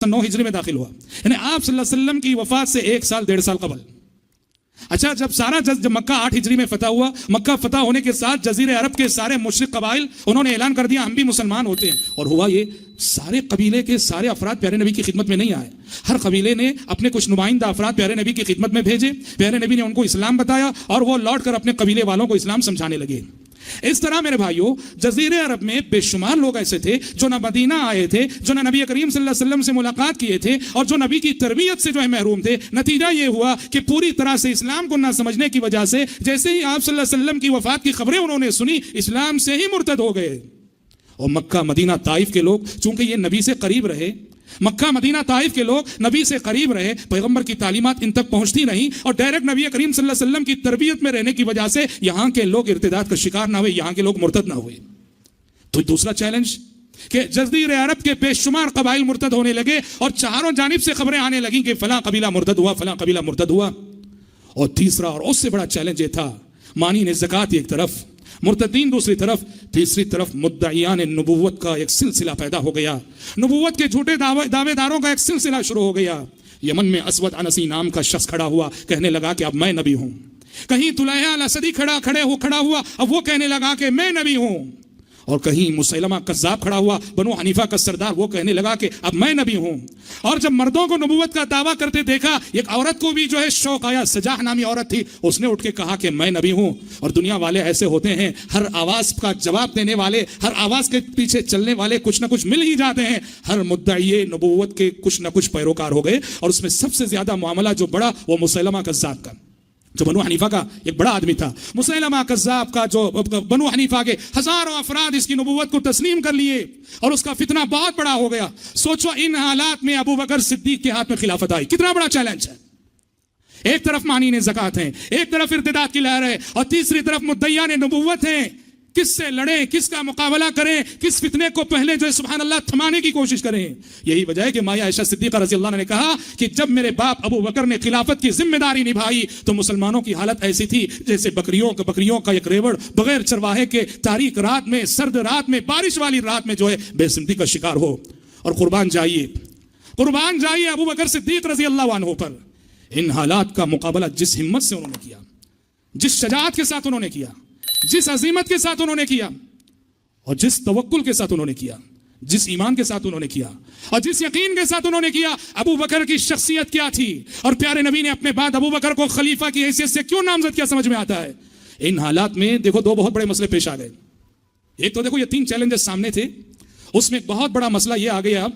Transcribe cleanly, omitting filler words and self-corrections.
9 ہجری میں داخل ہوا، یعنی آپ صلی اللہ علیہ وسلم کی وفات سے 1 سال 1.5 سال قبل۔ اچھا، جب مکہ 8 ہجری میں فتح ہوا، مکہ فتح ہونے کے ساتھ جزیرے عرب کے سارے مشرک قبائل انہوں نے اعلان کر دیا ہم بھی مسلمان ہوتے ہیں، اور ہوا یہ سارے قبیلے کے سارے افراد پیارے نبی کی خدمت میں نہیں آئے، ہر قبیلے نے اپنے کچھ نمائندہ افراد پیارے نبی کی خدمت میں بھیجے، پیارے نبی نے ان کو اسلام بتایا اور وہ لوٹ کر اپنے قبیلے والوں کو اسلام سمجھانے لگے۔ اس طرح میرے بھائیوں جزیرے عرب میں بے شمار لوگ ایسے تھے جو نہ مدینہ آئے تھے، جو نہ نبی کریم صلی اللہ علیہ وسلم سے ملاقات کیے تھے، اور جو نبی کی تربیت سے جو ہے محروم تھے۔ نتیجہ یہ ہوا کہ پوری طرح سے اسلام کو نہ سمجھنے کی وجہ سے جیسے ہی آپ صلی اللہ علیہ وسلم کی وفات کی خبریں انہوں نے سنی، اسلام سے ہی مرتد ہو گئے۔ اور مکہ مدینہ طائف کے لوگ چونکہ یہ نبی سے قریب رہے، مکہ مدینہ طائف کے لوگ نبی سے قریب رہے، پیغمبر کی تعلیمات ان تک پہنچتی نہیں، اور ڈائریکٹ نبی کریم صلی اللہ علیہ وسلم کی تربیت میں رہنے کی وجہ سے یہاں کے لوگ ارتداد کا شکار نہ ہوئے، یہاں کے لوگ مرتد نہ ہوئے۔ تو دوسرا چیلنج کہ جزیرے عرب کے بے شمار قبائل مرتد ہونے لگے اور چاروں جانب سے خبریں آنے لگیں کہ فلاں قبیلہ مرتد ہوا، فلاں قبیلہ مرتد ہوا۔ اور تیسرا اور اس سے بڑا چیلنج یہ تھا، مانین زکوٰۃ ایک طرف، مرتدین دوسری طرف، تیسری طرف مدعیان نبوت کا ایک سلسلہ پیدا ہو گیا، نبوت کے جھوٹے دعوے داروں کا ایک سلسلہ شروع ہو گیا۔ یمن میں اسود انسی نام کا شخص کھڑا ہوا، کہنے لگا کہ اب میں نبی ہوں۔ کہیں طلیحہ الاسدی کھڑا ہوا، اب وہ کہنے لگا کہ میں نبی ہوں۔ اور کہیں مسیلمہ کذاب کھڑا ہوا، بنو حنیفہ کا سردار، وہ کہنے لگا کہ اب میں نبی ہوں۔ اور جب مردوں کو نبوت کا دعویٰ کرتے دیکھا، ایک عورت کو بھی جو ہے شوق آیا، سجاح نامی عورت تھی، اس نے اٹھ کے کہا کہ میں نبی ہوں۔ اور دنیا والے ایسے ہوتے ہیں، ہر آواز کا جواب دینے والے، ہر آواز کے پیچھے چلنے والے کچھ نہ کچھ مل ہی جاتے ہیں۔ ہر مدعی نبوت کے کچھ نہ کچھ پیروکار ہو گئے، اور اس میں سب سے زیادہ معاملہ جو بڑا وہ مسیلمہ کذاب کا، جو بنو حنیفہ کا ایک بڑا آدمی تھا۔ مسیلمہ کذاب کا جو بنو حنیفہ کے ہزاروں افراد اس کی نبوت کو تسلیم کر لیے، اور اس کا فتنہ بہت بڑا ہو گیا۔ سوچو ان حالات میں ابو بکر صدیق کے ہاتھ میں خلافت آئی، کتنا بڑا چیلنج ہے۔ ایک طرف مانین زکوٰۃ ہیں، ایک طرف ارتداد کی لہر ہے، اور تیسری طرف مدعیان نبوت ہیں۔ کس سے لڑیں، کس کا مقابلہ کریں، کس فتنے کو پہلے جو ہے سبحان اللہ تھمانے کی کوشش کریں۔ یہی وجہ ہے کہ مایا عائشہ صدیقہ رضی اللہ عنہ نے کہا کہ جب میرے باپ ابو بکر نے خلافت کی ذمہ داری نبھائی تو مسلمانوں کی حالت ایسی تھی جیسے بکریوں کا ایک ریوڑ بغیر چرواہے کے تاریک رات میں، سرد رات میں، بارش والی رات میں جو ہے بے سمتی کا شکار ہو۔ اور قربان جائیے ابو بکر صدیق رضی اللہ عنہ پر۔ ان حالات کا مقابلہ جس ہمت سے انہوں نے کیا، جس شجاعت کے ساتھ انہوں نے کیا، جس عظیمت کے ساتھ انہوں نے کیا، اور جس توکل کے ساتھ انہوں نے کیا، جس ایمان کے ساتھ انہوں نے کیا، اور جس یقین کے ساتھ انہوں نے کیا، ابو بکر کی شخصیت کیا تھی، اور پیارے نبی نے اپنے بعد ابو بکر کو خلیفہ کی حیثیت سے کیوں نامزد کیا، سمجھ میں آتا ہے۔ ان حالات میں دیکھو 2 بہت بڑے مسئلے پیش آ گئے۔ ایک تو دیکھو یہ 3 چیلنجز سامنے تھے، اس میں ایک بہت بڑا مسئلہ یہ آ گیا